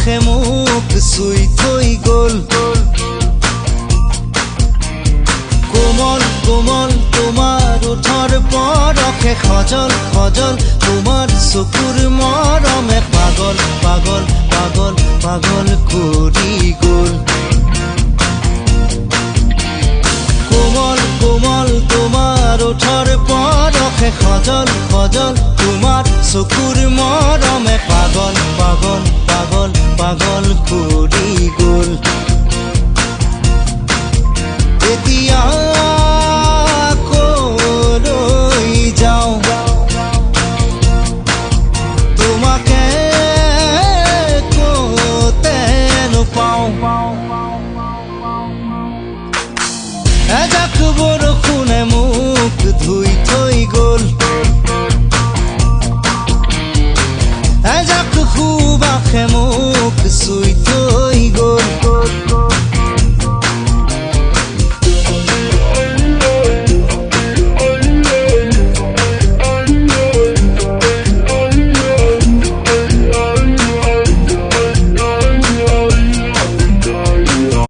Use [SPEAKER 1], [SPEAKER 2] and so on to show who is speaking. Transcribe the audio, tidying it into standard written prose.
[SPEAKER 1] আখে মোক চুই থৈ গ'ল। কোমল কোমল তোমাৰ ওঠৰ পৰশে সজল সজল, তোমাৰ চকুৰ মৰমে পাগল পাগল পাগল পাগল কৰি গ'ল। কোমল কোমল তোমাৰ ওঠৰ পৰশে সজল সজল, তোমাৰ চকুৰ মৰমে পাগল পাগল পাগল পাগল কৰি গ'ল। এতিয়া কলৈ যাওঁ তোমাকে কতে নোপাওঁ। এজাক বৰষুণে মোক ধুই থৈ গ'ল। এজাক সুবাসে মোক